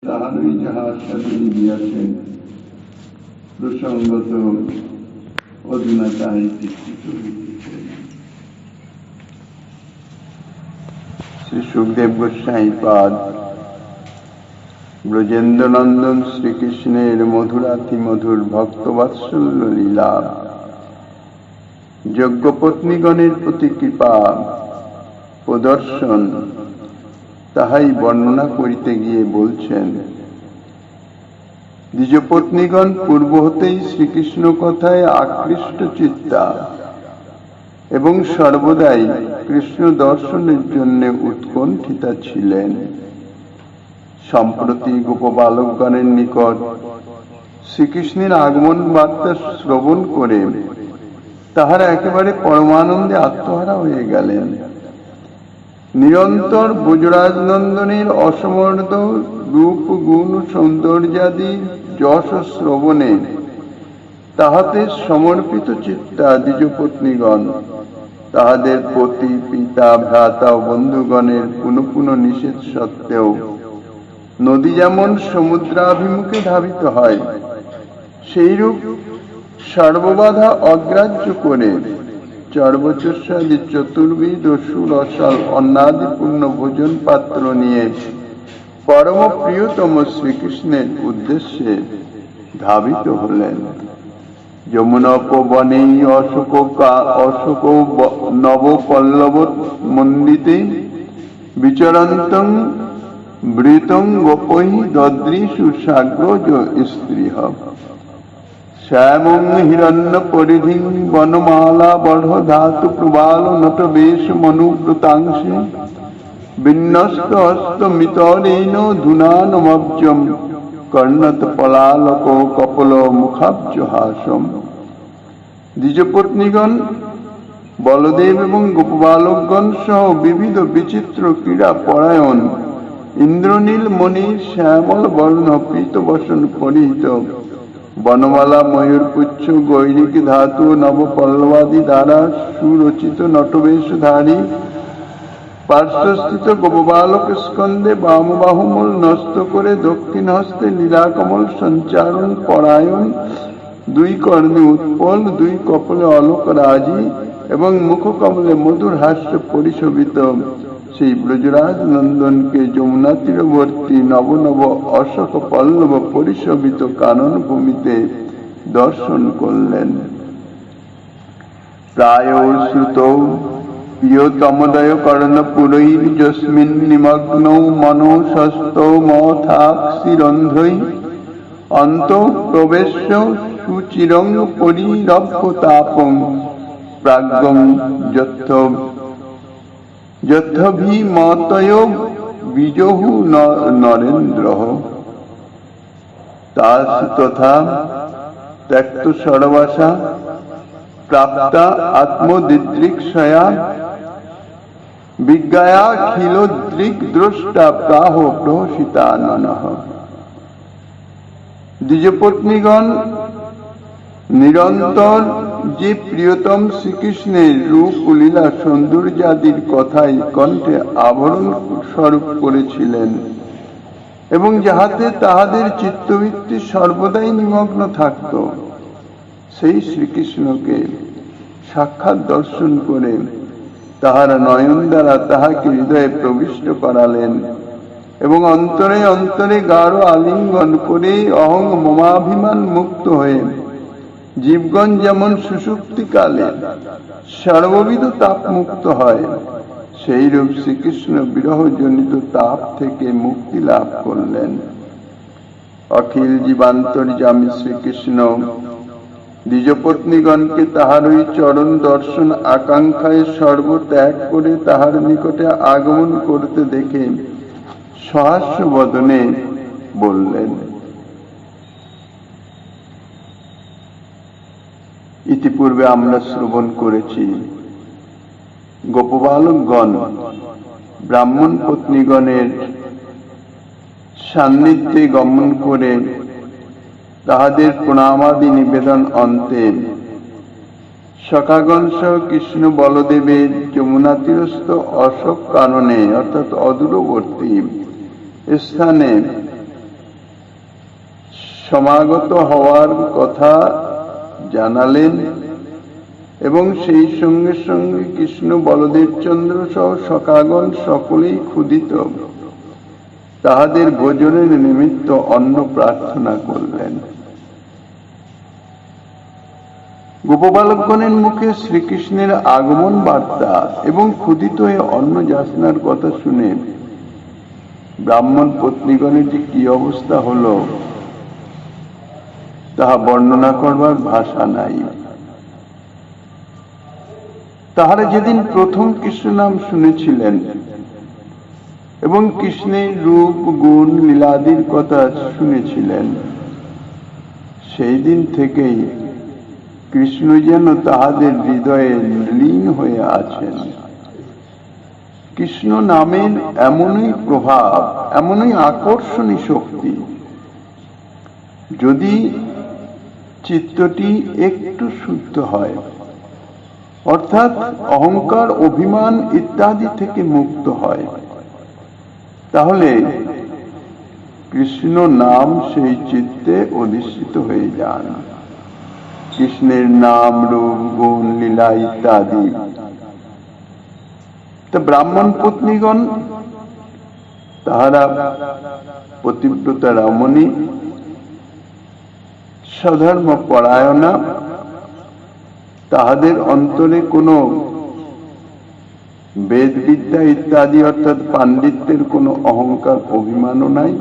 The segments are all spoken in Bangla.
তাহারই যাহার সাথে দিয়াছে প্রসঙ্গত অধুনা তাহাই চিত্রিত হইতেছে। শ্রী সুখদেব গোস্বামী পাদ ব্রজেন্দ্রনন্দন শ্রীকৃষ্ণের মধুরাতি মধুর ভক্তবাৎসল্য লীলা, যজ্ঞপত্নীগণের প্রতি কৃপা প্রদর্শন, তাহাই বর্ণনা করিতে গিয়ে বলছেন, দ্বিজপত্নীগণ পূর্ব হতেই শ্রীকৃষ্ণ কথায় আকৃষ্ট চিত্তা এবং সর্বদাই কৃষ্ণ দর্শনের জন্য উৎকণ্ঠিতা ছিলেন। সম্প্রতি গোপবালকগণের নিকট শ্রীকৃষ্ণের আগমন বার্তা শ্রবণ করে তাহারা একেবারে পরমানন্দে আত্মহারা হয়ে গেলেন। নিরন্তর ব্রজরাজ নন্দনের অসমর্থ রূপ গুণ সৌন্দর্যাদি যশ শ্রবণে তাহাতে সমর্পিত চিত্তা দ্বিজপত্নীগণ তাহাদের পতি পিতা ভ্রাতা ও বন্ধুগণের পুনঃ পুনঃ নিষেধ সত্ত্বেও নদী যেমন সমুদ্রাভিমুখে ধাবিত হয়, সেইরূপ সর্ববাধা অগ্রাহ্য করে চর্বচস্যাদি চতুর্বিধ সুরসাল অন্নাদিপূর্ণ ভোজন পাত্র নিয়ে পরম প্রিয়তম শ্রীকৃষ্ণের উদ্দেশ্যে ধাবিত হলেন। যমুনোপবনে অশোক নব পল্লব মণ্ডিতে বিচরন্তং বৃতং গোপৈ দদৃশু সাগ্রজ স্ত্রীহ শ্যামং হিরণ্য পরিধিং বনমালা বঢ় ধাতু প্রবাল নট বেশ মনুব্রতাংশে বিন্যস্ত হস্ত মিতরেণ ধুনানমব্জম কর্ণত পলালক কপল মুখাব্জ হাসম। দ্বিজপত্নীগণ বলদেব এবং গোপবালকগণ সহ বিবিধ বিচিত্র ক্রীড়া পরায়ণ ইন্দ্রনীল মণির শ্যামল বর্ণ পীতবসন পরিহিত বনমালা ময়ূরপুচ্ছ গৈরিক ধাতু নবপল্লবাদি দ্বারা সুরচিত নটবেশধারী পার্শ্বস্থিত গোপবালক স্কন্ধে বামবাহুমূল নষ্ট করে দক্ষিণ হস্তে লীলাকমল সঞ্চারণ পরায়ণ, দুই কর্ণে উৎপল, দুই কপলে অলোক রাজি এবং মুখকমলে মধুর হাস্য পরিশোভিত সেই ব্রজরাজ নন্দনকে যমুনা তীরবর্তী নব নব অশোক পল্লব পরিশোভিত কানন ভূমিতে দর্শন করলেন। প্রায় শ্রুত প্রিয়তমদয় কর্ণপুরৈর যস্মিন নিমগ্ন মনোষস্থ মথাক্ষিরন্ধ্রৈ অন্ত প্রবেশ্য সুচিরং পরিরভ্যতাপং প্রাজ্ঞং যথভিমতয় বিজহু নরেন্দ্রঃ তাস তথা ত্যক্ত সর্বাসা প্রাপ্তা আত্মদিদৃক্ষয়া বিজ্ঞায়াখিলোদ্রিক দ্রষ্টা প্রাহ প্রহসিতাননঃ। দ্বিজপত্নীগণ নিরন্তর যে প্রিয়তম শ্রীকৃষ্ণের রূপ লীলা সৌন্দর্যাদির কথাই কণ্ঠে আভরণ স্বরূপ করেছিলেন এবং যাহাতে তাহাদের চিত্তবৃত্তি সর্বদাই নিমগ্ন থাকত, সেই শ্রীকৃষ্ণকে সাক্ষাৎ দর্শন করে তাহারা নয়ন দ্বারা তাহাকে হৃদয়ে প্রবিষ্ট করালেন এবং অন্তরে অন্তরে গাঢ় আলিঙ্গন করে অহং মমাভিমান মুক্ত হয়ে জীবগণ যেমন সুষুপ্তিকালে সর্ববিধ তাপ মুক্ত হয়, সেইরূপ শ্রীকৃষ্ণ বিরহজনিত তাপ থেকে মুক্তি লাভ করলেন। অখিল জীবান্তর্যামী শ্রীকৃষ্ণ দ্বিজপত্নীগণকে তাহার ওই চরণ দর্শন আকাঙ্ক্ষায় সর্বত্যাগ করে তাহার নিকটে আগমন করতে দেখে সহাস্য বদনে বললেন, ইতিপূর্বে আমরা শ্রবণ করেছি গোপবালকগণ ব্রাহ্মণ পত্নীগণের সান্নিধ্যে গমন করে তাহাদের প্রণামাদি নিবেদন অন্তে সখাগণ সহ কৃষ্ণ বলদেবের যমুনা তীরস্থ অশোক কাননে অর্থাৎ অদূরবর্তী স্থানে সমাগত হওয়ার কথা জানালেন এবং সেই সঙ্গে সঙ্গে কৃষ্ণ বলদেব চন্দ্র সহ সখাগণ সকলেই ক্ষুধিত, তাহাদের ভোজনের নিমিত্ত অন্ন প্রার্থনা করলেন। গোপবালকগণের মুখে শ্রীকৃষ্ণের আগমন বার্তা এবং ক্ষুধিত হয়ে অন্ন যাচনার কথা শুনে ব্রাহ্মণ পত্নীগণের যে কি অবস্থা হলো তাহা বর্ণনা করবার ভাষা নাই। তাহারা যেদিন প্রথম কৃষ্ণ নাম শুনেছিলেন এবং কৃষ্ণের রূপ গুণ লীলাদির কথা শুনেছিলেন, সেই দিন থেকেই কৃষ্ণ যেন তাহাদের হৃদয়ে লীন হয়ে আছেন। কৃষ্ণ নামের এমনই প্রভাব, এমনই আকর্ষণী শক্তি, যদি চিত্তটি একটু শুদ্ধ হয়, অর্থাৎ অহংকার, অভিমান ইত্যাদি থেকে মুক্ত হয়, তাহলে কৃষ্ণ নাম সেই চিত্তে অধিষ্ঠিত হয়ে যান। কৃষ্ণের নাম, রূপ, গুণ, লীলা ইত্যাদি। তা ব্রাহ্মণ পত্নীগণ তাহারা পতিব্রতা রমণী, স্বধর্ম পরায়ণা, তাহাদের অন্তরে কোনো বেদ বিদ্যা ইত্যাদি অর্থাৎ পাণ্ডিত্যের কোনো অহংকার অভিমানও নাই,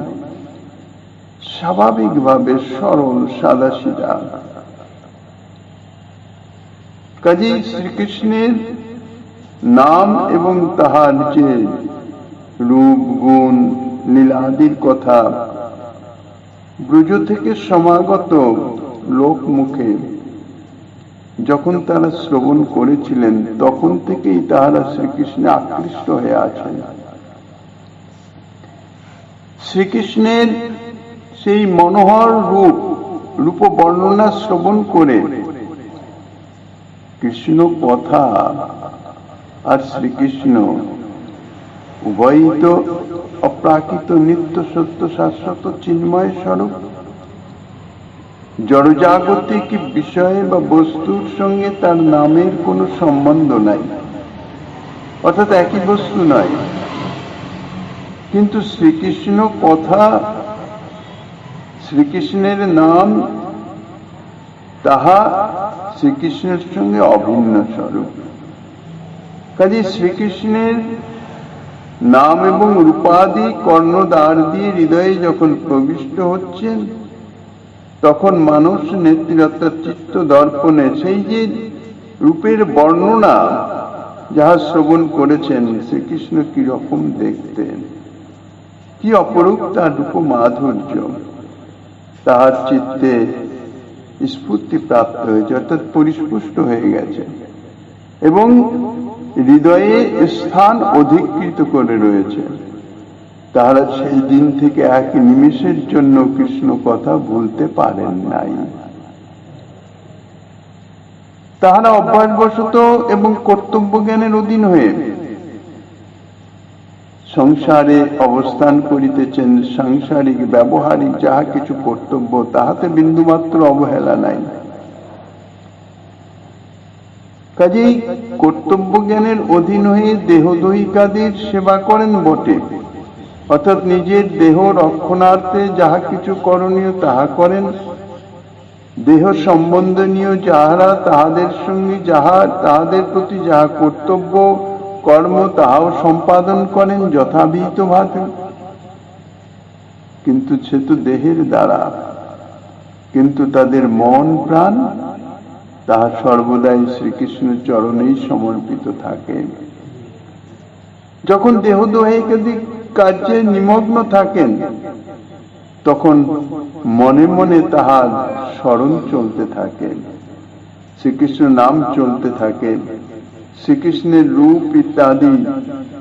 স্বাভাবিকভাবে সরল সাদাসিধা। কাজেই শ্রীকৃষ্ণের নাম এবং তাহার যে রূপ, গুণ, লীলাদির কথা ব্রজ থেকে সমাগত লোক মুখে যখন তারা শ্রবণ করেছিলেন, তখন থেকেই তাহারা শ্রীকৃষ্ণে আকৃষ্ট হয়ে আছেন। শ্রীকৃষ্ণের সেই মনোহর রূপ বর্ণনা শ্রবণ করে কৃষ্ণ কথা আর শ্রীকৃষ্ণ উভয়ই তো অপ্রাকৃত, নিত্য, সত্য, শাশ্বত, চিন্ময় স্বরূপ। জড়জাগতিক বিষয়ে বা বস্তুর সঙ্গে তার নামের কোনো সম্বন্ধ নাই, অর্থাৎ একই বস্তু নয়। কিন্তু শ্রীকৃষ্ণ কথা, শ্রীকৃষ্ণের নাম, তাহা শ্রীকৃষ্ণের সঙ্গে অভিন্ন স্বরূপ। কাজে শ্রীকৃষ্ণের নাম এবং রূপাদি কর্ণদ্বার দিয়ে হৃদয়ে যখন প্রবিষ্ট হচ্ছেন, তখন মানুষ নেত্রী অর্থাৎ চিত্ত দর্পণে সেই যে রূপের বর্ণনা যাহা শ্রবণ করেছেন, শ্রীকৃষ্ণ কি রকম দেখতেন, কি অপরূপ তার রূপ মাধুর্য, তাহার চিত্তে স্ফূর্তি প্রাপ্ত হয়েছে, অর্থাৎ পরিস্পুষ্ট হয়ে গেছে এবং হৃদয়ে স্থান অধিকৃত করে রয়েছে। তাহারা সেই দিন থেকে এক নিমেষের জন্য কৃষ্ণ কথা ভুলতে পারেন নাই। তাহারা অভ্যাসবশত এবং কর্তব্য জ্ঞানের অধীন হয়ে সংসারে অবস্থান করিতেছেন। সাংসারিক ব্যবহারিক যাহা কিছু কর্তব্য, তাহাতে বিন্দুমাত্র অবহেলা নাই। কাজেই কর্তব্য জ্ঞানের অধীন হয়ে দেহদৈহিকাদির সেবা করেন বটে, অর্থাৎ নিজের দেহ রক্ষণার্থে যাহা কিছু করণীয় তাহা করেন। দেহ সম্বন্ধনীয় যাহারা তাহাদের সঙ্গে তাহাদের প্রতি যাহা কর্তব্য কর্ম তাহাও সম্পাদন করেন যথাবিহিতভাবে। কিন্তু সে তো দেহের দ্বারা, কিন্তু তাদের মন প্রাণ তাহা সর্বদাই শ্রীকৃষ্ণের চরণেই সমর্পিত থাকে। যখন দেহদৈহিক কার্যে নিমগ্ন থাকেন, তখন মনে মনে তাহার স্মরণ চলতে থাকে, শ্রীকৃষ্ণ নাম চলতে থাকে, শ্রীকৃষ্ণের রূপ ইত্যাদি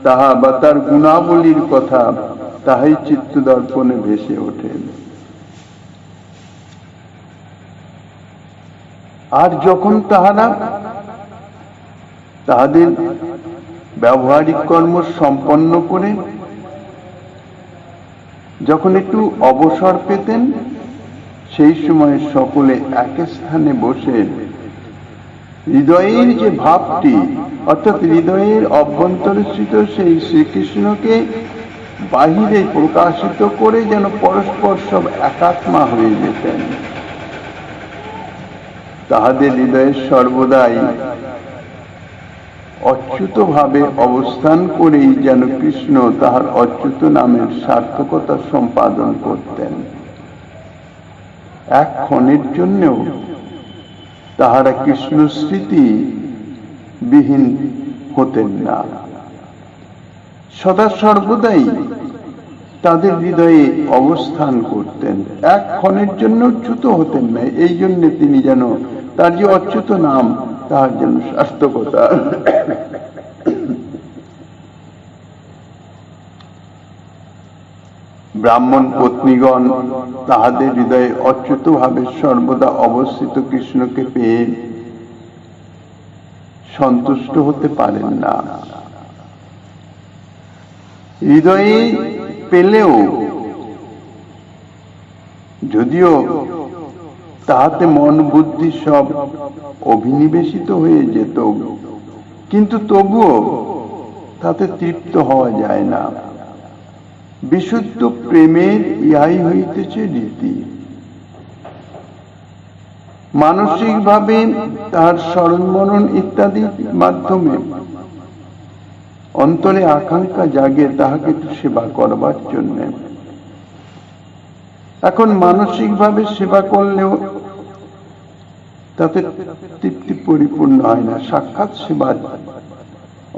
তাহা বা তার গুণাবলীর কথা তাহাই চিত্ত দর্পণে ভেসে ওঠে। আর যখন তাহারা তাহাদের ব্যবহারিক কর্ম সম্পন্ন করে যখন একটু অবসর পেতেন, সেই সময় সকলে এক স্থানে বসে হৃদয়ের যে ভাবটি, অর্থাৎ হৃদয়ের অভ্যন্তরস্থিত সেই শ্রীকৃষ্ণকে বাহিরে প্রকাশিত করে যেন পরস্পর সব একাত্মা হয়ে যেতেন। তাহাদের হৃদয়ে সর্বদাই অচ্যুত ভাবে অবস্থান করেই যেন কৃষ্ণ তাহার অচ্যুত নামের সার্থকতা সম্পাদন করতেন। এক ক্ষণের জন্যও তাহারা কৃষ্ণ স্মৃতি বিহীন হতেন না, সদা সর্বদাই তাদের হৃদয়ে অবস্থান করতেন, এক ক্ষণের জন্য চ্যুত হতেন না। এই জন্য তিনি যেন তার যে অচ্যুত নাম তাহার যেন সার্থকতা। ব্রাহ্মণ পত্নীগণ তাহাদের হৃদয়ে অচ্যুত ভাবে সর্বদা অবস্থিত কৃষ্ণকে পেয়ে সন্তুষ্ট হতে পারেন না। হৃদয়ে পেলেও যদিও তাহাতে মন বুদ্ধি সব অভিনিবেশিত হয়ে যেত, কিন্তু তবুও তাতে তৃপ্ত হওয়া যায় না। বিশুদ্ধ প্রেমের ইহাই হইতেছে রীতি। মানসিকভাবে তাহার স্মরণ মনন ইত্যাদির মাধ্যমে অন্তরে আকাঙ্ক্ষা জাগে তাহাকে একটু সেবা করবার জন্য। এখন মানসিকভাবে সেবা করলেও তাতে তৃপ্তি পরিপূর্ণ হয় না, সাক্ষাৎ সেবা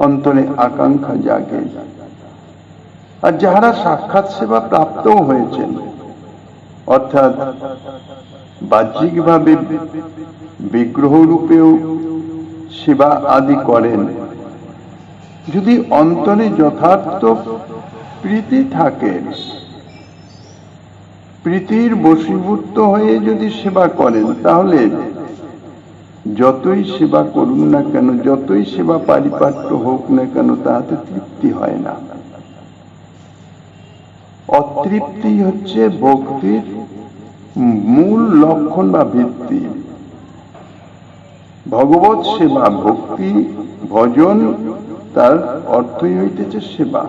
অন্তরে আকাঙ্ক্ষা জাগে। আর যাহারা সাক্ষাৎ সেবা প্রাপ্তও হয়েছেন, অর্থাৎ বাহ্যিকভাবে বিগ্রহ রূপেও সেবা আদি করেন, যদি অন্তরে যথার্থ প্রীতি থাকে, প্রীতির বশীভূত হয়ে যদি সেবা করেন, তাহলে যতই সেবা করুন না কেন, যতই সেবা পারিপাট্য হোক না কেন, তাহাতে তৃপ্তি হয় না। অতৃপ্তি হচ্ছে ভক্তির মূল লক্ষণ বা ভিত্তি। ভগবৎ সেবা, ভক্তি ভজন, তার অর্থই হইতেছে সেবা।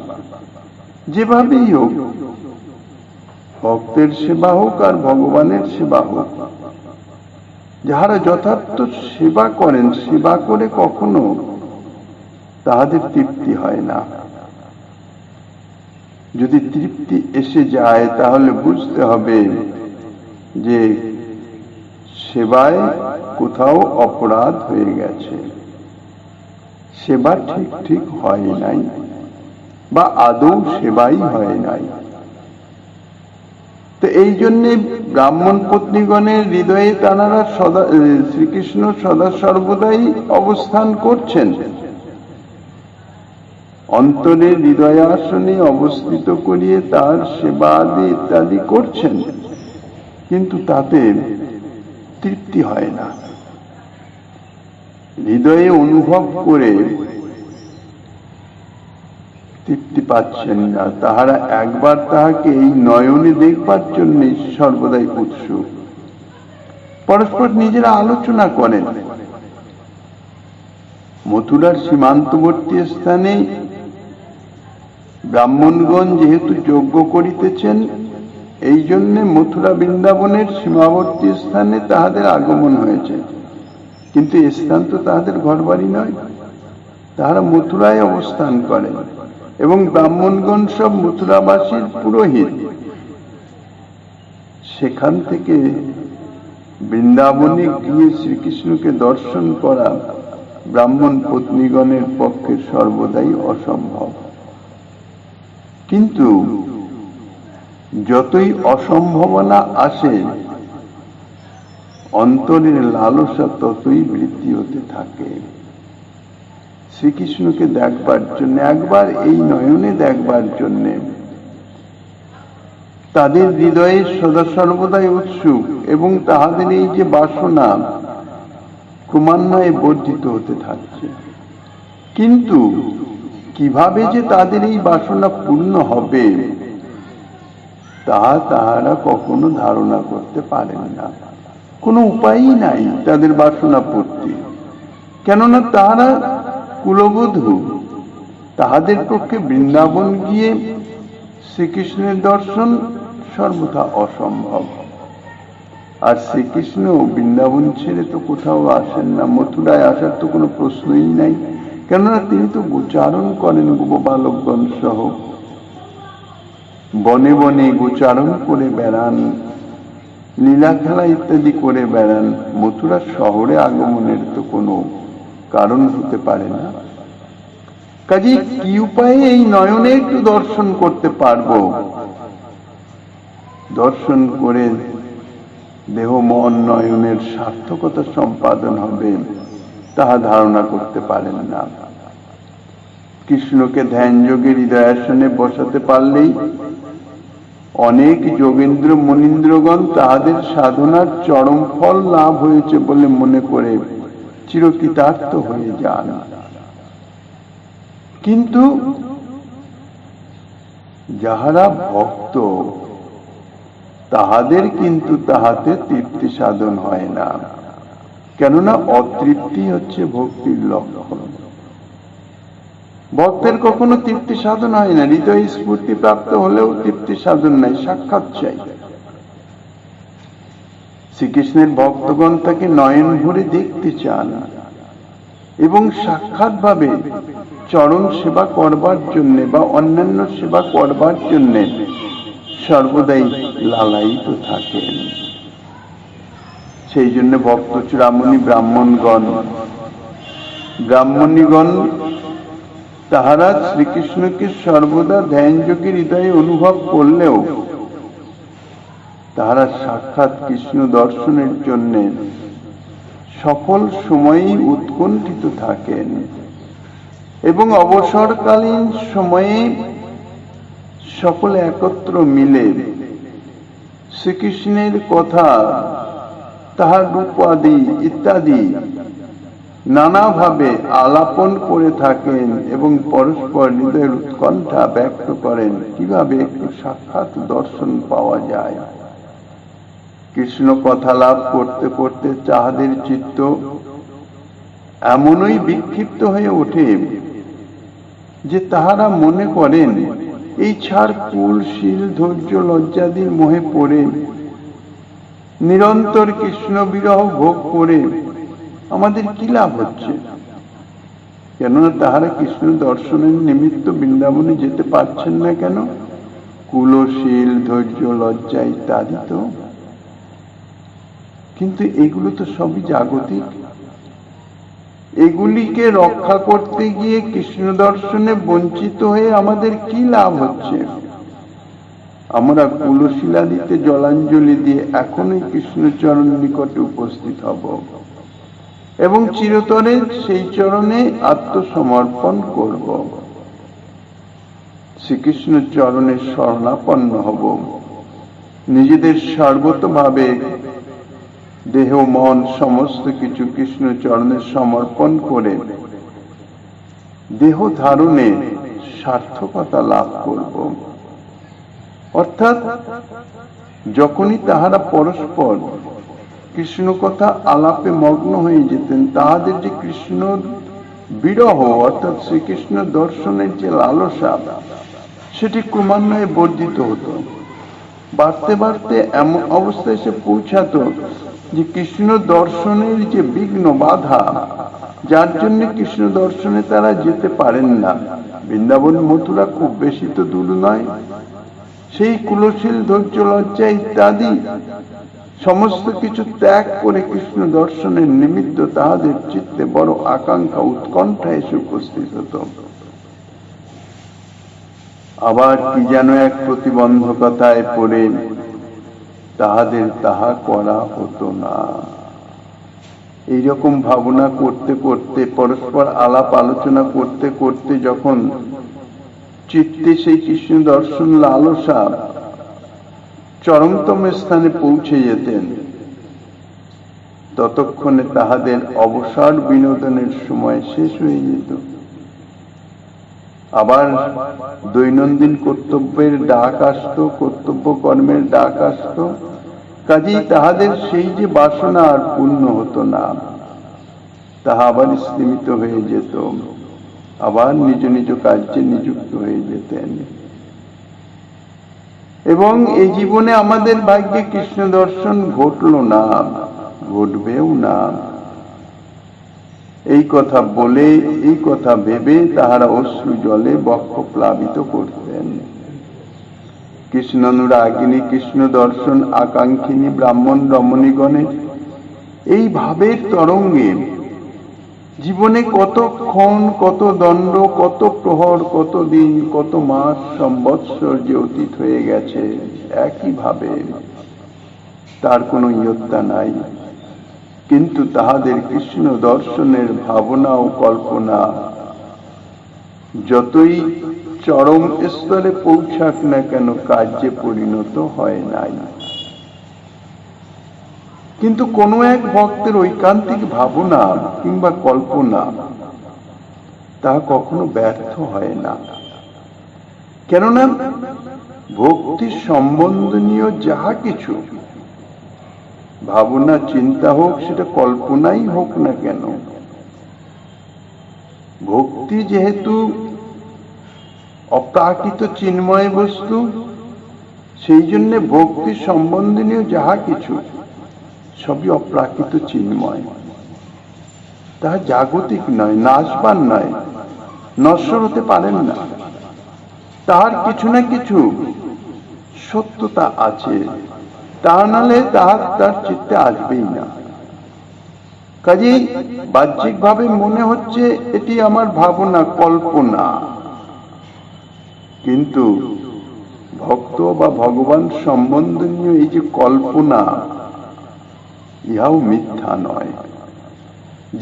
যেভাবেই হোক, ভক্তের সেবা হোক আর ভগবানের সেবা হোক, যাহারা যথার্থ সেবা করেন, সেবা করে কখনো তাহাদের তৃপ্তি হয় না। যদি তৃপ্তি এসে যায় তাহলে বুঝতে হবে যে সেবায় কোথাও অপরাধ হয়ে গেছে, সেবা ঠিক হয় নাই, বা আদৌ সেবাই হয় নাই। তো এই জন্যে ব্রাহ্মণ পত্নীগণের হৃদয়ে তাঁরা সদা শ্রীকৃষ্ণ সদা সর্বদাই অবস্থান করছেন, অন্তরে হৃদয়াসনে অবস্থিত করিয়ে তার সেবা আদি ইত্যাদি করছেন, কিন্তু তাতে তৃপ্তি হয় না। হৃদয়ে অনুভব করে তৃপ্তি পাচ্ছেন না। তাহারা একবার তাহাকে এই নয়নে দেখবার জন্য সর্বদাই উৎসুক। পরস্পর নিজেরা আলোচনা করেন। মথুরার সীমান্তবর্তী স্থানে ব্রাহ্মণগণ যেহেতু যজ্ঞ করিতেছেন, এই জন্য মথুরা বৃন্দাবনের সীমাবর্তী স্থানে তাহাদের আগমন হয়েছে, কিন্তু এ স্থান তো তাহাদের ঘরবাড়ি নয়। তাহারা মথুরায় অবস্থান করেন এবং ব্রাহ্মণগণ সব মথুরাবাসীর পুরোহিত। সেখান থেকে বৃন্দাবনে গিয়ে শ্রীকৃষ্ণকে দর্শন করা ব্রাহ্মণ পত্নীগণের পক্ষে সর্বদাই অসম্ভব। কিন্তু যতই অসম্ভাবনা আসে, অন্তরের লালসা ততই বৃদ্ধি হতে থাকে। শ্রীকৃষ্ণকে দেখবার জন্য, একবার এই নয়নে দেখবার জন্য তাদের হৃদয়ে সদা সর্বদাই উৎসুক, এবং তাহাদের এই যে বাসনা ক্রমান্বয়ে বর্ধিত হতে থাকছে। কিন্তু কিভাবে যে তাদের এই বাসনা পূর্ণ হবে, তাহারা কখনো ধারণা করতে পারেন না। কোনো উপায়ই নাই তাদের বাসনা পূর্তি, কেননা তাহারা কুলবধূ। তাহাদের পক্ষে বৃন্দাবন গিয়ে শ্রীকৃষ্ণের দর্শন সর্বথা অসম্ভব। আর শ্রীকৃষ্ণ বৃন্দাবন ছেড়ে তো কোথাও আসেন না, মথুরায় আসার তো কোনো প্রশ্নই নাই, কেননা তিনি তো গোচারণ করেন গোপালকগণ সহ, বনে বনে গোচারণ করে বেড়ান, লীলা খেলা ইত্যাদি করে বেড়ান। মথুরা শহরে আগমনের তো কোনো কারণ হতে পারে না। কাজে কি উপায়ে এই নয়নে একটু দর্শন করতে পারবো, দর্শন করে দেহ মন নয়নের সার্থকতা সম্পাদন হবে, তাহা ধারণা করতে পারেন না। কৃষ্ণকে ধ্যান যোগে হৃদয়াসনে বসাতে পারলেই অনেক যোগেন্দ্র মনীন্দ্রগণ তাহাদের সাধনার চরম ফল লাভ হয়েছে বলে মনে করে চিরকৃতার্থ হয়ে যান। কিন্তু যাহারা ভক্ত তাহাদের কিন্তু তাহাতে তৃপ্তি সাধন হয় না, কেননা অতৃপ্তি হচ্ছে ভক্তির লক্ষণ। ভক্তের কখনো তৃপ্তি সাধন হয় না, হৃদয় স্ফূর্তি প্রাপ্ত হলেও তৃপ্তি সাধন নাই, সাক্ষাৎ চাই। শ্রীকৃষ্ণের ভক্তগণ তাকে নয়ন ভরে দেখতে চান এবং সাক্ষাৎ ভাবে চরণ সেবা করবার জন্য বা অন্যান্য সেবা করবার জন্য সর্বদাই লালায়িত থাকেন। সেই জন্য ভক্ত চূড়ামণি ব্রাহ্মণীগণ তাহারা শ্রীকৃষ্ণকে সর্বদা ধ্যান যোগে হৃদয়ে অনুভব করলেও তাহারা সাক্ষাৎ কৃষ্ণ দর্শনের জন্য সকল সময়ই উৎকণ্ঠিত থাকেন এবং অবসরকালীন সময়ে সকলে একত্র মিলে শ্রীকৃষ্ণের কথা, তাহার রূপাদি ইত্যাদি নানাভাবে আলাপন করে থাকেন এবং পরস্পর হৃদয়ের উৎকণ্ঠা ব্যক্ত করেন কিভাবে একটু সাক্ষাৎ দর্শন পাওয়া যায়। কৃষ্ণ কথা লাভ করতে করতে তাহাদের চিত্ত এমনই বিক্ষিপ্ত হয়ে ওঠে যে তাহারা মনে করেন এই ছাড় কুল শীল ধৈর্য লজ্জাদির মোহে পড়ে নিরন্তর কৃষ্ণ বিরহ ভোগ করে আমাদের কি লাভ হচ্ছে। কেননা তাহারা কৃষ্ণ দর্শনের নিমিত্ত বৃন্দাবনে যেতে পারছেন না কেন? কুল শীল ধৈর্য লজ্জা ইত্যাদি তো, কিন্তু এগুলো তো সবই জাগতিক। এগুলিকে রক্ষা করতে গিয়ে কৃষ্ণ দর্শনে বঞ্চিত হয়ে আমাদের কি লাভ হচ্ছে? আমরা কুলশীলাদিতে জলাঞ্জলি দিয়ে এখনই কৃষ্ণচরণ নিকটে উপস্থিত হব এবং চিরতরে সেই চরণে আত্মসমর্পণ করব, শ্রীকৃষ্ণ চরণে শরণাপন্ন হব। নিজেদের সর্বতভাবে দেহ মন সমস্ত কিছু কৃষ্ণ চরণে সমর্পণ করে দেহ ধারণে সার্থকতা লাভ করব। অর্থাৎ যখনই তাহারা পরস্পর কৃষ্ণ কথা আলাপে মগ্ন হয়ে যেতেন, তাহাদের যে কৃষ্ণ বিরহ অর্থাৎ শ্রীকৃষ্ণ দর্শনের যে লালসা সেটি ক্রমান্বয়ে বর্ধিত হতো। বাড়তে বাড়তে এমন অবস্থায় এসে পৌঁছাত যে কৃষ্ণ দর্শনের যে বিঘ্ন বাধা, যার জন্য কৃষ্ণ দর্শনে তারা যেতে পারেন না। বৃন্দাবন মথুরা খুব বেশি তো দূর নয়। সেই কুলশীল ধৈর্য লজ্জা ইত্যাদি সমস্ত কিছু ত্যাগ করে কৃষ্ণ দর্শনের নিমিত্ত তাহাদের চিত্তে বড় আকাঙ্ক্ষা উৎকণ্ঠা এসে উপস্থিত হতো। আবার কি যেন এক প্রতিবন্ধকতায় পড়ে তাহাদের তাহা করা হতো না। এইরকম ভাবনা করতে করতে, পরস্পর আলাপ আলোচনা করতে করতে যখন চিত্তে সেই কৃষ্ণ দর্শন লালসা চরমতম স্থানে পৌঁছে যেতেন, ততক্ষণে তাহাদের অবসর বিনোদনের সময় শেষ হয়ে যেত। আবার দৈনন্দিন কর্তব্যের ডাক আসতো, কর্তব্য কর্মের ডাক আসতো, কাজেই তাহাদের সেই যে বাসনা আর পূর্ণ হতো না, তাহা আবার স্তীমিত হয়ে যেত, আবার নিজ নিজ কার্যে নিযুক্ত হয়ে যেতেন। এবং এই জীবনে আমাদের ভাগ্যে কৃষ্ণ দর্শন ঘটল না, ঘটবেও না, এই কথা বলে, এই কথা ভেবে তাহারা অশ্রু জলে বক্ষ প্লাবিত করতেন। কৃষ্ণানুরাগিনী, কৃষ্ণ দর্শন আকাঙ্ক্ষিনী ব্রাহ্মণ রমণীগণের এই ভাবের তরঙ্গে জীবনে কতক্ষণ, কত দণ্ড, কত প্রহর, কত দিন, কত মাস, সম্বৎসর যে অতীত হয়ে গেছে একই ভাবে, তার কোনো ইয়ত্তা নাই। কিন্তু তাহাদের কৃষ্ণ দর্শনের ভাবনা ও কল্পনা যতই চরম স্তরে পৌঁছাক না কেন, কার্যে পরিণত হয় নাই। কিন্তু কোনো এক ভক্তের ঐকান্তিক ভাবনা কিংবা কল্পনা তা কখনো ব্যর্থ হয় না। কেননা ভক্তি সম্বন্ধনীয় যাহা কিছু ভাবনা চিন্তা হোক, সেটা কল্পনাই হোক না কেন, ভক্তি যেহেতু অপ্রাকৃত চিন্ময় বস্তু, সেই জন্য ভক্তি সম্বন্ধনীয় যাহা কিছু সবই অপ্রাকৃত চিন্ময়, তাহা জাগতিক নয়, নাশবান নয়, নশ্বর হতে পারেন না। তাহার কিছু না কিছু সত্যতা আছে, তা নাহলে তার চিত্তে আসবেই না। কাজেই বাহ্যিক ভাবে মনে হচ্ছে এটি আমার ভাবনা, কল্পনা, কিন্তু ভক্ত বা ভগবান সম্বন্ধনীয় এই যে কল্পনা, ইহাও মিথ্যা নয়।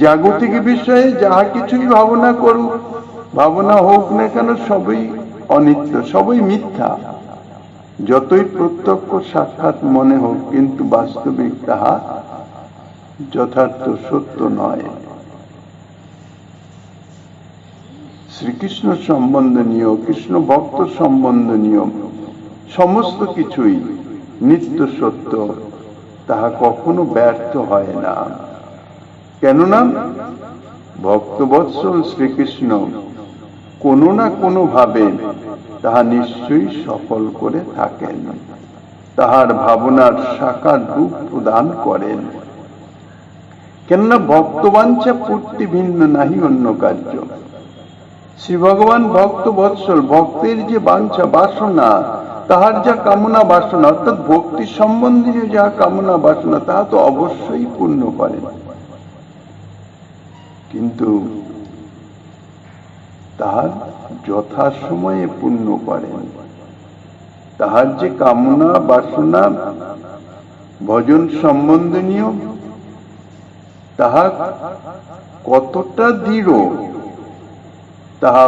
জাগতিক বিষয়ে যাহা কিছুই ভাবনা করুক, ভাবনা হোক না কেন, সবই অনিত্য, সবই মিথ্যা। যতই প্রত্যক্ষ সাক্ষাৎ মনে হোক, কিন্তু বাস্তবিক তাহা যথার্থ সত্য নয়। শ্রীকৃষ্ণ সম্বন্ধনীয়, কৃষ্ণ ভক্ত সম্বন্ধনীয় সমস্ত কিছুই নিত্য সত্য, তাহা কখনো ব্যর্থ হয় না। কেননা ভক্তবৎসল শ্রীকৃষ্ণ কোনো না কোনো ভাবে তাহা নিশ্চয়ই সফল করে থাকেন, তাহার ভাবনার সাকার রূপ প্রদান করেন। কেননা ভক্তবাঞ্ছা পূর্তি ভিন্ন নাহি অন্য কার্য। শ্রী ভগবান ভক্ত বৎসল, ভক্তের যে বাঞ্ছা বাসনা, তাহার যা কামনা বাসনা, অর্থাৎ ভক্তি সম্বন্ধীয় যা কামনা বাসনা, তাহা তো অবশ্যই পূর্ণ করেন, কিন্তু তাহার যথাসময়ে পূর্ণ করেন। তাহার যে কামনা বাসনা ভজন সম্বন্ধনীয়, তাহা কতটা দৃঢ়, তাহা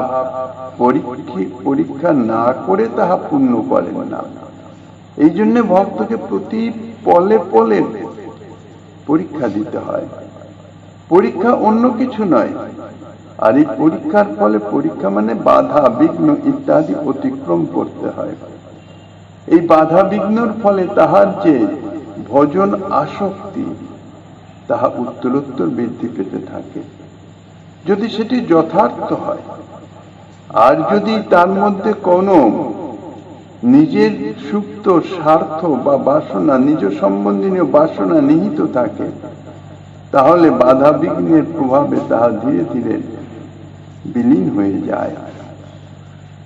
পরীক্ষা না করে তাহা পূর্ণ করেন না। এই জন্য ভক্তকে প্রতি পলে পলে পরীক্ষা দিতে হয়। পরীক্ষা অন্য কিছু নয়, আর এই পরীক্ষার ফলে, পরীক্ষা মানে বাধা বিঘ্ন ইত্যাদি অতিক্রম করতে হয়। এই বাধা বিঘ্নর ফলে তাহার যে ভজন আসক্তি, তাহা উত্তরোত্তর বৃদ্ধি পেতে থাকে, যদি সেটি যথার্থ হয়। আর যদি তার মধ্যে কোনো নিজের সুপ্ত স্বার্থ বা বাসনা, নিজ সম্বন্ধীয় বাসনা নিহিত থাকে, তাহলে বাধা বিঘ্নের প্রভাবে তাহা ধীরে ধীরে বিলীন হয়ে যায়,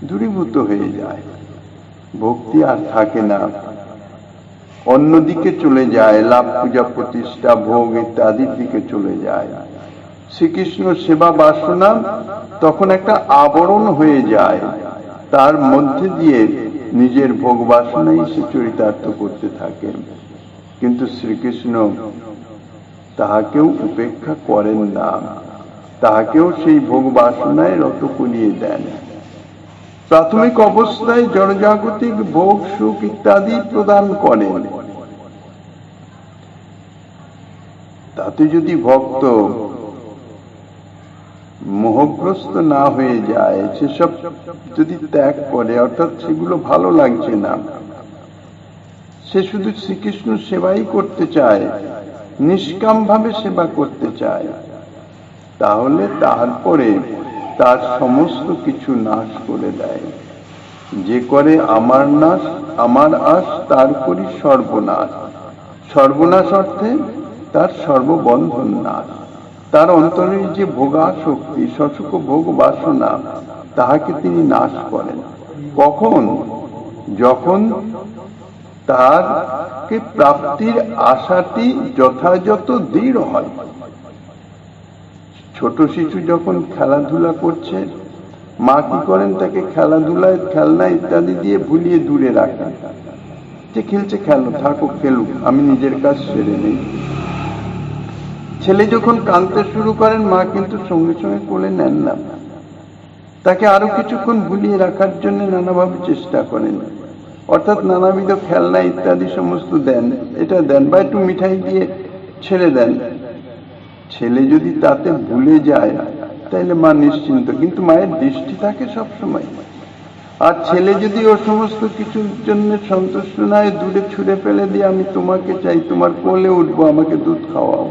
দূরীভূত হয়ে যায়, ভক্তি আর থাকে না, অন্যদিকে চলে যায়, লাভ পূজা প্রতিষ্ঠা ভোগ ইত্যাদির দিকে চলে যায়। শ্রীকৃষ্ণ সেবা বাসনা তখন একটা আবরণ হয়ে যায়, তার মধ্যে দিয়ে নিজের ভোগ বাসনাই সে চরিতার্থ করতে থাকে। কিন্তু শ্রীকৃষ্ণ তাহাকেও উপেক্ষা করেন না, তাহাকেও সেই ভোগ বাসনায় রত করিয়ে দেন। প্রাথমিক অবস্থায় জড়জাগতিক ভোগ সুখ ইত্যাদি প্রদান করেন। তাতে যদি ভক্ত মোহগ্রস্ত না হয়ে যায়, সেসব যদি ত্যাগ করে, অর্থাৎ সেগুলো ভালো লাগছে না, সে শুধু শ্রীকৃষ্ণ সেবাই করতে চায়, নিষ্কাম ভাবে সেবা করতে চায়, তাহলে তারপরে তার সমস্ত কিছু নাশ করে দেয়। যে করে আমার নাশ আমার আশ, তার করি সর্বনাশ। সর্বনাশ অর্থে তার সর্ববন্ধন নাশ। তার অন্তরে যে ভোগাসক্তি, সসুখ ভোগ বাসনা, তাহাকে তিনি নাশ করেন। কখন? যখন তারকে প্রাপ্তির আশাটি যথাযথ দৃঢ় হয়। ছোট শিশু যখন খেলাধুলা করছে, মা কি করেন? তাকে খেলাধুলায় খেলনা ইত্যাদি দিয়ে ভুলিয়ে দূরে রাখেন, যে খেলছে খেলো, থাকুক খেলুক, আমি নিজের কাজ সেরে নেই। ছেলে যখন কাঁদতে শুরু করেন, মা কিন্তু সঙ্গে সঙ্গে কোলে নেন না, তাকে আরো কিছুক্ষণ ভুলিয়ে রাখার জন্য নানাভাবে চেষ্টা করেন, অর্থাৎ নানাবিধ খেলনা ইত্যাদি সমস্ত দেন, এটা দেন, বা একটু মিঠাই দিয়ে ছেড়ে দেন। ছেলে যদি তাতে ভুলে যায় তাহলে মা নিশ্চিন্ত, কিন্তু মায়ের দৃষ্টি থাকে সবসময়। আর ছেলে যদি ও সমস্ত কিছুর জন্য সন্তুষ্ট না হয়, দূরে ছুঁড়ে ফেলে দিয়ে আমি তোমাকে চাই, তোমার কোলে উঠবো, আমাকে দুধ খাওয়াও,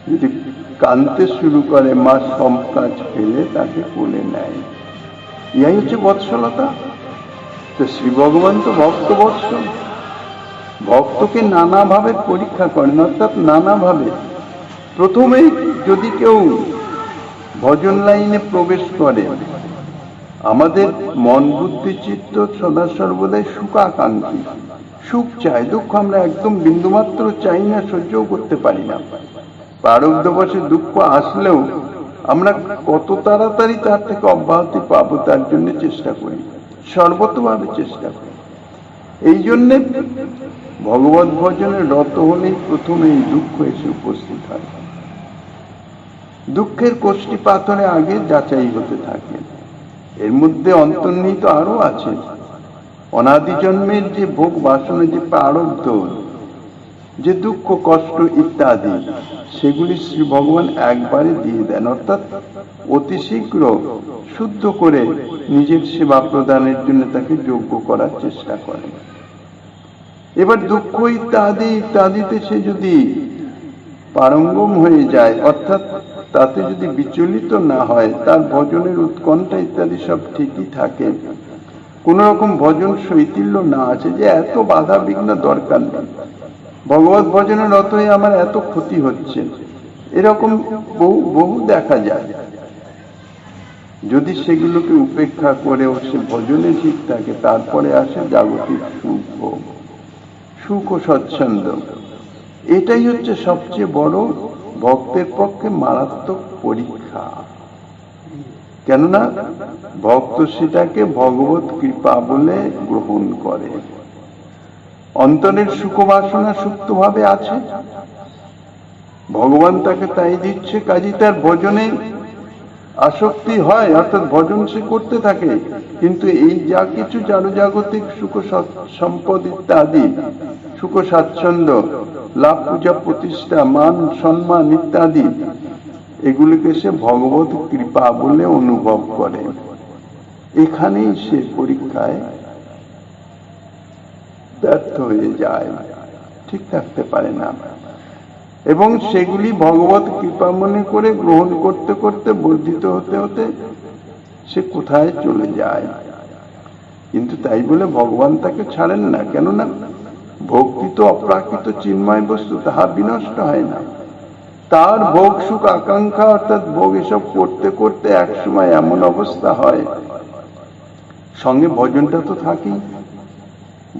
যদি কাঁদতে শুরু করে, মা সব কাজ ফেলে তাকে কোলে নেয়। ইহাই হচ্ছে বৎসলতা। তো শ্রী ভগবান তো ভক্ত বৎসল, ভক্তকে নানাভাবে পরীক্ষা করেন, অর্থাৎ নানাভাবে। প্রথমেই যদি কেউ ভজন লাইনে প্রবেশ করে, আমাদের মন বুদ্ধি চিত্ত সদা সর্বদাই সুখাকাঙ্ক্ষী, সুখ চাই, দুঃখ আমরা একদম বিন্দুমাত্র চাই না, সহ্যও করতে পারি না। প্রারব্ধবশে দুঃখ আসলেও আমরা কত তাড়াতাড়ি তার থেকে অব্যাহতি পাবো তার জন্য চেষ্টা করি, সর্বতভাবে চেষ্টা করি। এই জন্যে ভগবত ভজনে রত হলেই প্রথমেই দুঃখ এসে উপস্থিত হয়। দুঃখের কোষ্ঠী পাথরে আগে যাচাই হতে থাকে। এর মধ্যে অন্তর্নিহিত আরো আছে অনাদি জন্মের যে ভোগ বাসনা, যে প্রারব্ধ, যে দুঃখ কষ্ট ইত্যাদি, সেগুলি শ্রী ভগবান একবারে দিয়ে দেন, অর্থাৎ অতি শীঘ্র শুদ্ধ করে নিজের সেবা প্রদানের জন্য তাকে যোগ্য করার চেষ্টা করেন। এবার দুঃখ ইত্যাদি ইত্যাদিতে সে যদি পারঙ্গম হয়ে যায়, অর্থাৎ তাতে যদি বিচলিত না হয়, তার ভজনের উৎকণ্ঠা ইত্যাদি সব ঠিকই থাকে, কোন রকম ভজন শৈথিল্য না আছে, যে এত বাধা বিঘ্ন দরকার নেই, ভগবত ভজনের রত হয়ে আমার এত ক্ষতি হচ্ছে, এরকম বহু বহু দেখা যায়। যদি সেগুলোকে উপেক্ষা করেও সে ভজনে ঠিক থাকে, তারপরে আসে জাগতিক সুখ ভোগ, সুখ ও স্বচ্ছন্দ। এটাই হচ্ছে সবচেয়ে বড় ভক্তের পক্ষে মারাত্মক পরীক্ষা। কেননা ভক্ত সেটাকে ভগবত কৃপা বলে গ্রহণ করে। অন্তরের সুখ বাসনা সুপ্তভাবে আছে, ভগবান তাকে তাই দিচ্ছে, কাজী তার ভজনে আসক্তি হয়, অর্থাৎ ভজন সে করতে থাকে, কিন্তু এই যা কিছু জাগতিক সুখ সম্পদ ইত্যাদি, সুখ স্বাচ্ছন্দ্য লাভ, পূজা প্রতিষ্ঠা, মান সম্মান ইত্যাদি, এগুলিকে সে ভগবত কৃপা বলে অনুভব করে। এখানেই সে পরীক্ষায় ব্যর্থ হয়ে যায়, ঠিক থাকতে পারে না, এবং সেগুলি ভগবত কৃপা মনে করে গ্রহণ করতে করতে বর্ধিত হতে হতে সে কোথায় চলে যায়। কিন্তু তাই বলে ভগবান তাকে ছাড়েন না, কেননা ভক্তি তো অপ্রাকৃত চিন্ময় বস্তু, তাহা বিনষ্ট হয় না। তার ভোগ সুখ আকাঙ্ক্ষা, অর্থাৎ ভোগ এসব করতে করতে এক সময় এমন অবস্থা হয়, সঙ্গে ভজনটা তো থাকেই,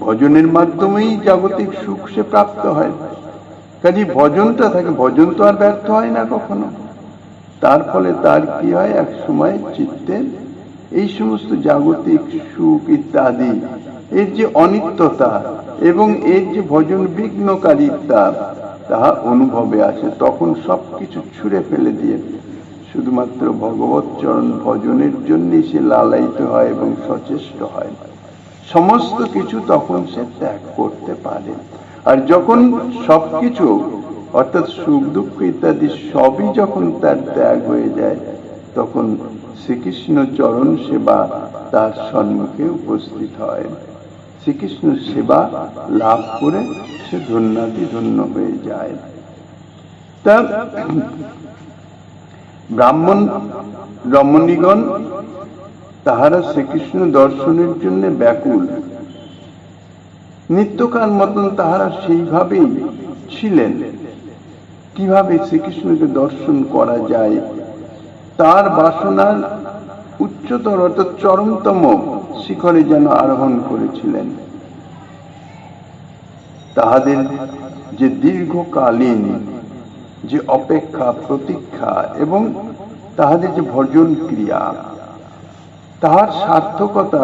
ভজনের মাধ্যমেই জাগতিক সুখ সে প্রাপ্ত হয়। কাজে ভজনটা থাকে, ভজন তো আর ব্যর্থ হয় না কখনো। তার ফলে তার কি হয়, এক সময় চিত্তে এই সমস্ত জাগতিক সুখ ইত্যাদি, এর যে অনিত্যতা এবং এর যে ভজন বিঘ্নকারিতা, তাহা অনুভবে আসে। তখন সবকিছু ছুঁড়ে ফেলে দিয়ে শুধুমাত্র ভগবত চরণ ভজনের জন্যই সে লালায়িত হয় এবং সচেষ্ট হয়। সমস্ত কিছু তখন সে ত্যাগ করতে পারে। আর যখন সবকিছু অর্থাৎ সুখ দুঃখ ইত্যাদি সবই যখন তার ত্যাগ হয়ে যায়, তখন শ্রীকৃষ্ণ চরণ সেবা তার সম্মুখে উপস্থিত হয়। শ্রীকৃষ্ণ সেবা লাভ করে সে ধন্যাতি ধন্য হয়ে যায়। তা ব্রাহ্মণ রমণীগণ তাহারা শ্রীকৃষ্ণ দর্শনের জন্য ব্যাকুল। নিত্যকার মতন তাহারা সেইভাবেই ছিলেন। কিভাবে শ্রীকৃষ্ণকে দর্শন করা যায়, তার বাসনার উচ্চতর অর্থাৎ চরমতম শিখরে যেন আরোহণ করেছিলেন। তাহাদের যে দীর্ঘকালীন যে অপেক্ষা প্রতীক্ষা এবং তাহাদের যে ভজন ক্রিয়া, তাহার সার্থকতা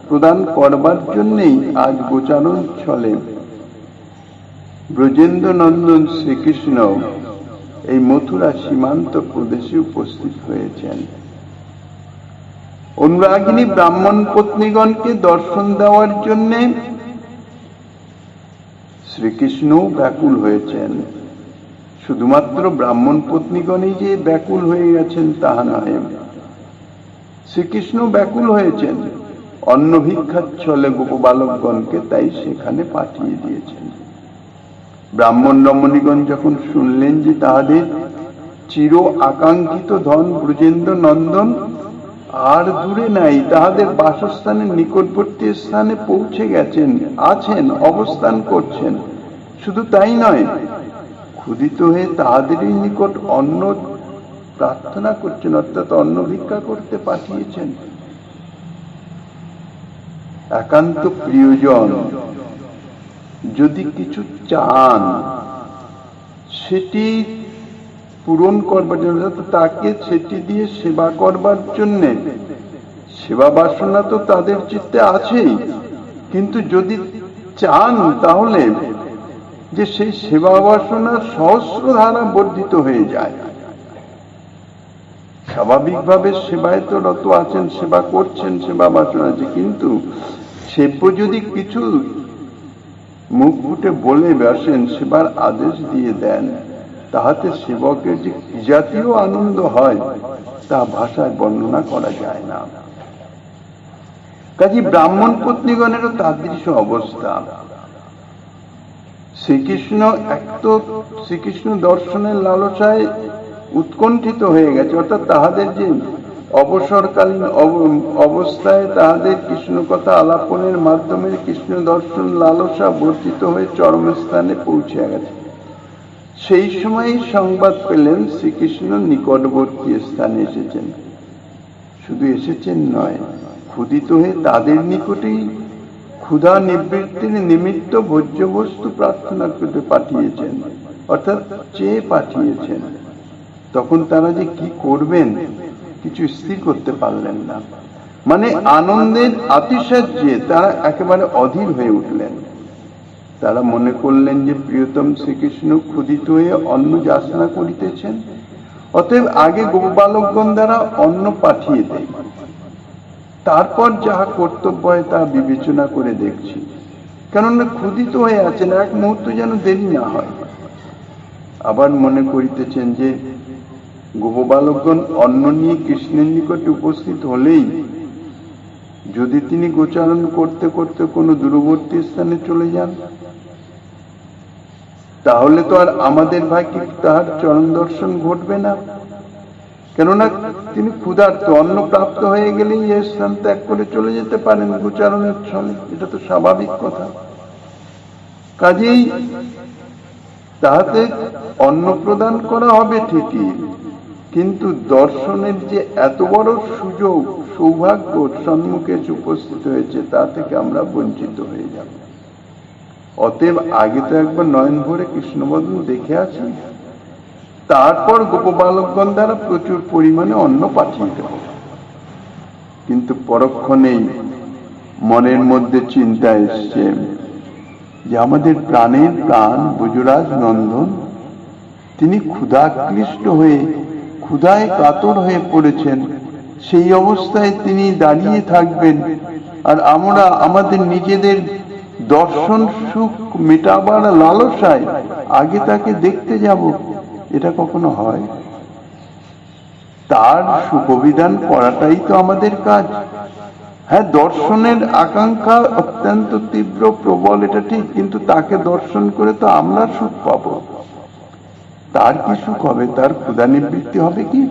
প্রদান করবার জন্যই আজ গোচারণ ছলে ব্রজেন্দ্র নন্দন শ্রীকৃষ্ণ এই মথুরা সীমান্ত প্রদেশে উপস্থিত হয়েছেন। অনুরাগিনী ব্রাহ্মণ পত্নীগণকে দর্শন দেওয়ার জন্যে শ্রীকৃষ্ণ ব্যাকুল হয়েছেন। শুধুমাত্র ব্রাহ্মণ পত্নীগণই যে ব্যাকুল হয়ে গেছেন তাহা নয়, শ্রীকৃষ্ণ ব্যাকুল হয়েছেন। অন্ন ভিক্ষার ছলে গোপবালকগণকে তাই সেখানে পাঠিয়ে দিয়েছেন। ব্রাহ্মণ রমণীগণ যখন শুনলেন যে তাহাদের চির আকাঙ্ক্ষিত ধন ব্রজেন্দ্র নন্দন আর দূরে নাই, তাহাদের বাসস্থানের নিকটবর্তী স্থানে পৌঁছে গেছেন, আছেন, অবস্থান করছেন, শুধু তাই নয়, ক্ষুধিত হয়ে তাহাদেরই নিকট অন্ন প্রার্থনা করছেন, অর্থাৎ অন্ন ভিক্ষা করতে পাঠিয়েছেন। একান্ত প্রিয়জন যদি কিছু চান সেটি পূরণ করবার জন্য, তাকে সেটি দিয়ে সেবা করবার জন্যে, সেবা বাসনা তো তাদের চিত্তে আছেই, কিন্তু যদি চান তাহলে যে সেই সেবা বাসনা সহস্র ধারা বর্ধিত হয়ে যায়। স্বাভাবিকভাবে সেবায় তো রত আছেন, সেবা করছেন, সেবা বাসনা আছে, কিন্তু সেব্য যদি কিছু মুখ ফুটে বলে বসেন, সেবার আদেশ দিয়ে দেন, তাহাতে সেবকের যে কি জাতীয় আনন্দ হয় তা ভাষায় বর্ণনা করা যায় না। কাজে ব্রাহ্মণ পত্নীগণেরও তাদৃশ অবস্থা। শ্রীকৃষ্ণ এক তো শ্রীকৃষ্ণ দর্শনের লালসায় উৎকণ্ঠিত হয়ে গেছে, অর্থাৎ তাহাদের যে অবসরকালীন অবস্থায় তাহাদের কৃষ্ণ কথা আলাপনের মাধ্যমে কৃষ্ণ দর্শন লালসা বর্ধিত হয়ে চরমস্থানে পৌঁছে গেছে। সেই সময়ই সংবাদ পেলেন শ্রীকৃষ্ণ নিকটবর্তী স্থানে এসেছেন। শুধু এসেছেন নয়, ক্ষুধিত হয়ে তাদের নিকটেই ক্ষুধা নিবৃত্তির নিমিত্ত ভোজ্য বস্তু প্রার্থনা করতে পাঠিয়েছেন, অর্থাৎ চেয়ে পাঠিয়েছেন। তখন তারা যে কি করবেন কিছু স্থির করতে পারলেন না। মানে আনন্দের আতিশয্যে তারা একেবারে অধীর হয়ে উঠলেন। তারা মনে করলেন যে প্রিয়তম শ্রীকৃষ্ণ ক্ষুধিত হয়ে অন্ন যাচনা করিতেছেন, অতএব আগে গোপবালকগণ দ্বারা অন্ন পাঠিয়ে দেয়, তারপর যাহা কর্তব্য হয় তা বিবেচনা করে দেখছি। কেননা ক্ষুধিত হয়ে আছেন, এক মুহূর্ত যেন দেরি না হয়। আবার মনে করিতেছেন যে গোপবালকগণ অন্ন নিয়ে কৃষ্ণের নিকটে উপস্থিত হলেই যদি তিনি গোচারণ করতে করতে কোনো দূরবর্তী স্থানে চলে যান, তাহলে তো আর আমাদের ভাগ্যে তাহার চরণ দর্শন ঘটবে না। কেননা তিনি ক্ষুধার্ত, অন্ন প্রাপ্ত হয়ে গেলেই এই স্থান ত্যাগ করে চলে যেতে পারেন গোচারণের ছলে, এটা তো স্বাভাবিক কথা। কাজেই তাহাতে অন্ন প্রদান করা হবে ঠিকই, কিন্তু দর্শনের যে এত বড় সুযোগ সৌভাগ্য সম্মুখে উপস্থিত হয়েছে তা থেকে আমরা বঞ্চিত হয়ে যাব। অতএব আগে তো একবার নয়ন ভরে কৃষ্ণবদন দেখে আসি, তারপর গোপবালকগণ দ্বারা প্রচুর পরিমাণে অন্ন পাঠিয়ে দেব। কিন্তু পরক্ষণেই মনের মধ্যে চিন্তা এসছে যে আমাদের প্রাণের প্রাণ ব্রজরাজ নন্দন তিনি ক্ষুধাক্লিষ্ট হয়ে ক্ষুধায় কাতর হয়ে পড়েছেন, সেই অবস্থায় তিনি দাঁড়িয়ে থাকবেন আর আমরা আমাদের নিজেদের দর্শন সুখ মেটাবার লালসায় আগে তাকে দেখতে যাব, এটা কখনো হয়? তার সুখবিধান করাটাই তো আমাদের কাজ। হ্যাঁ, দর্শনের আকাঙ্ক্ষা অত্যন্ত তীব্র প্রবল, এটা ঠিক, কিন্তু তাকে দর্শন করে তো আমরা সুখ পাবো। তার কি সুখ হবে? তার ক্ষুধা নিবৃত্তি হবে কি?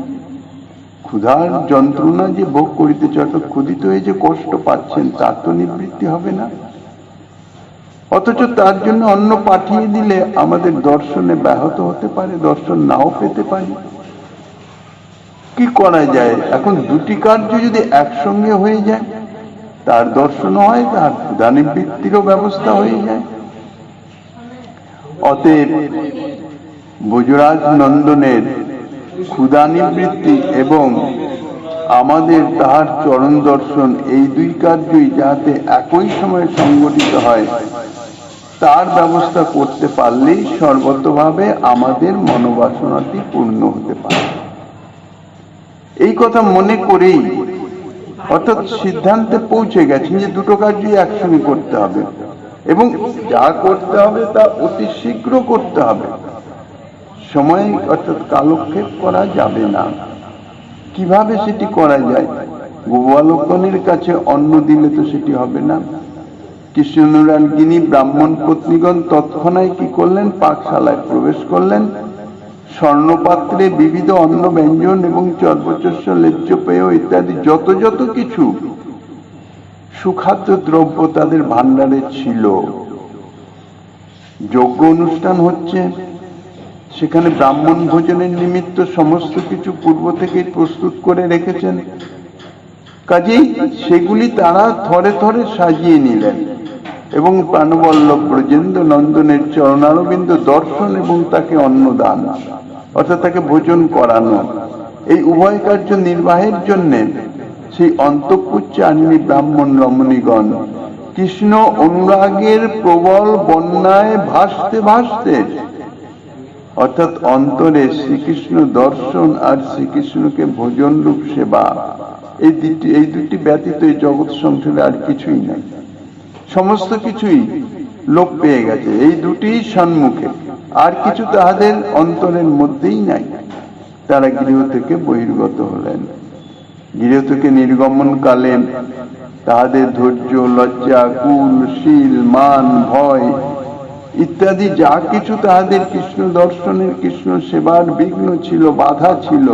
ক্ষুধার যন্ত্রণা যে ভোগ করিতেছে, অর্থাৎ ক্ষুধিত হয়ে যে কষ্ট পাচ্ছেন, তার তো নিবৃত্তি হবে না। অথচ তার জন্য অন্ন পাঠিয়ে দিলে আমাদের দর্শনে ব্যাহত হতে পারে, দর্শন নাও পেতে পারি। কি করা যায়? এখন দুটি কার্য যদি একসঙ্গে হয়ে যায়, তার দর্শন হয়, তার ক্ষুধা নিবৃত্তিরও ব্যবস্থা হয়ে যায়। অতএব ব্রজরাজ নন্দনের ক্ষুধা নিবৃত্তি এবং আমাদের তাহার চরণ দর্শন, এই দুই কার্যই যাতে একই সময়ে সংগঠিত হয়, তার ব্যবস্থা করতে পারলেই সর্বতভাবে আমাদের মনোবাসনাটি পূর্ণ হতে পারে। এই কথা মনে করেই, অর্থাৎ সিদ্ধান্তে পৌঁছে গেছেন যে দুটো কার্যই একসঙ্গে করতে হবে, এবং যা করতে হবে তা অতি শীঘ্র করতে হবে। সময় অর্থাৎ কালক্ষেপ করা যাবে না। কিভাবে সেটি করা যায়? গোপালকের কাছে অন্ন দিলে তো সেটি হবে না। কৃষ্ণানুরাগিনী ব্রাহ্মণ পত্নীগণ তৎক্ষণাৎ কি করলেন? পাকশালায় প্রবেশ করলেন। স্বর্ণপাত্রে বিবিধ অন্ন ব্যঞ্জন এবং চর্বচস্য লেজ্জ পেয় ইত্যাদি যত যত কিছু সুখাদ্য দ্রব্য তাদের ভান্ডারে ছিল। যজ্ঞ অনুষ্ঠান হচ্ছে, সেখানে ব্রাহ্মণ ভোজনের নিমিত্ত সমস্ত কিছু পূর্ব থেকেই প্রস্তুত করে রেখেছেন। কাজেই সেগুলি তারা থরে থরে সাজিয়ে নিলেন এবং প্রাণবল্লভ ব্রজেন্দ্র নন্দনের চরণারবিন্দ দর্শন এবং তাকে অন্নদান, অর্থাৎ তাকে ভোজন করানো, এই উভয় কার্য নির্বাহের জন্য সেই অন্তঃপুচ্চারিণী ব্রাহ্মণ রমণীগণ কৃষ্ণ অনুরাগের প্রবল বন্যায় ভাসতে ভাসতে, অর্থাৎ অন্তরে শ্রীকৃষ্ণ দর্শন আর শ্রীকৃষ্ণকে ভোজন রূপ সেবা, এই দুটি ব্যতীত এই জগৎ সংসারে আর কিছুই নাই। সমস্ত কিছুই লোপ পেয়ে গেছে, এই দুটি সম্মুখে, আর কিছু তাহাদের অন্তরের মধ্যেই নাই। তারা গৃহ থেকে বহির্গত হলেন। গৃহ থেকে নির্গমন কালে তাহাদের ধৈর্য, লজ্জা, কুল, শীল, মান, ভয় ইত্যাদি যা কিছু তাহাদের কৃষ্ণ দর্শনের, কৃষ্ণ সেবার বিঘ্ন ছিল, বাধা ছিল,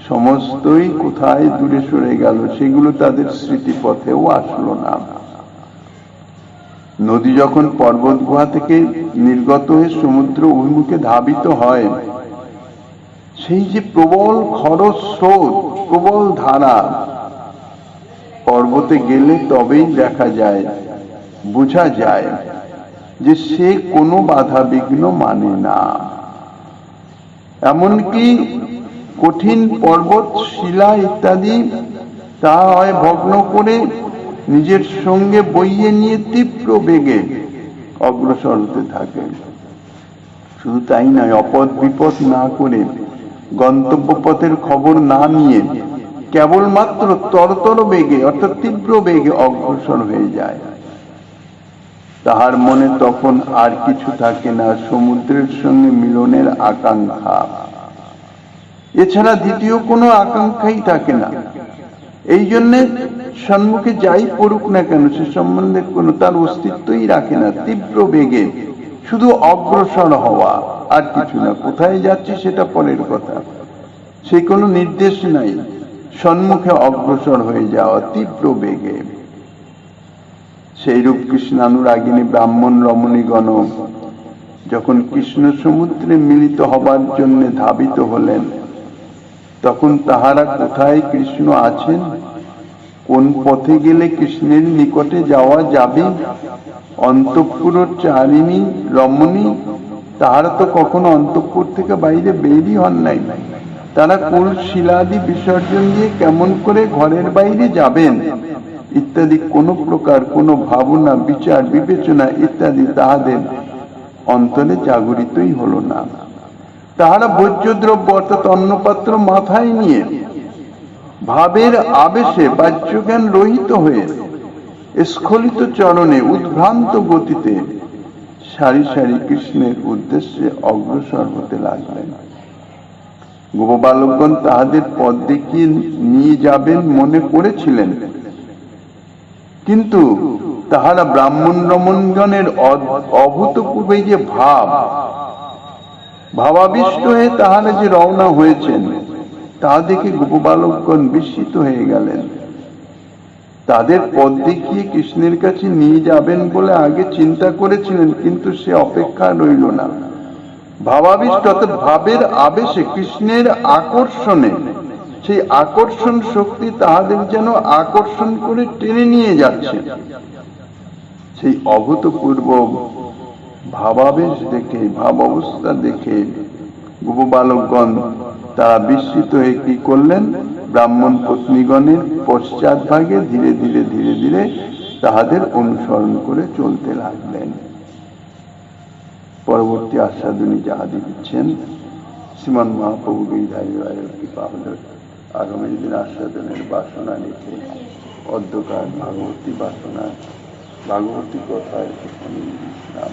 সমস্তই কোথায় দূরে সরে গেল। সেগুলো তাদের স্মৃতিপথেও আসলো না। নদী যখন পর্বত গুহা থেকে নির্গত হয়ে সমুদ্র অভিমুখে ধাবিত হয়, সেই যে প্রবল খরস্রোত, প্রবল ধারা, পর্বতে গেলে তবেই দেখা যায়, বোঝা যায় যে সে কোনো বাধা বিঘ্ন মানে না। এমনকি কঠিন পর্বত, শিলা ইত্যাদি তা হয় ভগ্ন করে নিজের সঙ্গে বইয়ে নিয়ে তীব্র বেগে অগ্রসর হতে থাকে। শুধু তাই নয়, অপদ বিপদ না করে, গন্তব্য পথের খবর না নিয়ে কেবলমাত্র তরতর বেগে, অর্থাৎ তীব্র বেগে অগ্রসর হয়ে যায়। তাহার মনে তখন আর কিছু থাকে না, সমুদ্রের সঙ্গে মিলনের আকাঙ্ক্ষা, এছাড়া দ্বিতীয় কোনো আকাঙ্ক্ষাই থাকে না। এই জন্যে সম্মুখে যাই পড়ুক না কেন, সে সম্বন্ধে কোনো তার অস্তিত্বই রাখে না। তীব্র বেগে শুধু অগ্রসর হওয়া, আর কিছু না। কোথায় যাচ্ছে সেটা পরের কথা, সেই কোনো নির্দেশ নাই, সম্মুখে অগ্রসর হয়ে যাওয়া তীব্র বেগে। সেইরূপ কৃষ্ণানুরাগিনী ব্রাহ্মণ রমণীগণ যখন কৃষ্ণ সমুদ্রে মিলিত হবার জন্য ধাবিত হলেন, তখন তাহারা কোথায় কৃষ্ণ আছেন, কোন পথে গেলে কৃষ্ণের নিকটে যাওয়া যাবে, অন্তঃপুর চারিণী রমণী তাহারা তো কখনো অন্তঃপুর থেকে বাইরে বেরই হন নাই। তারা কুল শিলাদি বিসর্জন দিয়ে কেমন করে ঘরের বাইরে যাবেন ইত্যাদি কোনো প্রকার কোনো ভাবনা, বিচার, বিবেচনা ইত্যাদি তাহাদের অন্তরে জাগরিতই হলো না। তাহারা ভোজ্যদ্রব্য অর্থাৎ অন্নপাত্র মাথায় নিয়ে ভাবের আবেশে বাহ্যজ্ঞান রহিত হয়ে স্খলিত চরণে উদ্ভ্রান্ত গতিতে সারি সারি কৃষ্ণের উদ্দেশ্যে অগ্রসর হতে লাগলেন। গোপবালকগণ তাহাদের পথ দেখিয়ে নিয়ে যাবেন মনে করেছিলেন, কিন্তু তাহারা ব্রাহ্মণ রমণগণের অভূতপূর্বে যে ভাবাবিষ্ট হয়ে তাহারা যে রওনা হয়েছেন, তা দেখে গোপবালকগণ বিস্মিত হয়ে গেলেন। তাদের পথ দেখিয়ে কৃষ্ণের কাছে নিয়ে যাবেন বলে আগে চিন্তা করেছিলেন, কিন্তু সে অপেক্ষা রইল না। ভাবাবিষ্ট অর্থাৎ ভাবের আবেশে, কৃষ্ণের আকর্ষণে, সেই আকর্ষণ শক্তি তাহাদের যেন আকর্ষণ করে টেনে নিয়ে যাচ্ছে। সেই অভূতপূর্ব ভাবাবেশ দেখে, ভাব অবস্থা দেখে গোপবালকগণ তারা বিস্মিত হয়ে কি করলেন, ব্রাহ্মণ পত্নীগণের পশ্চাৎ ভাগে ধীরে ধীরে ধীরে ধীরে তাহাদের অনুসরণ করে চলতে লাগলেন। পরবর্তী আস্বাদনী যাহাদি দিচ্ছেন শ্রীমান মহাপ্রভু গিরিধারী রায়ের কৃপা হল আগামী দিন আস্বাদনের বাসনা রেখে অধ্যকার ভাগবতী বাসনা, ভাগবতী কথায় নাম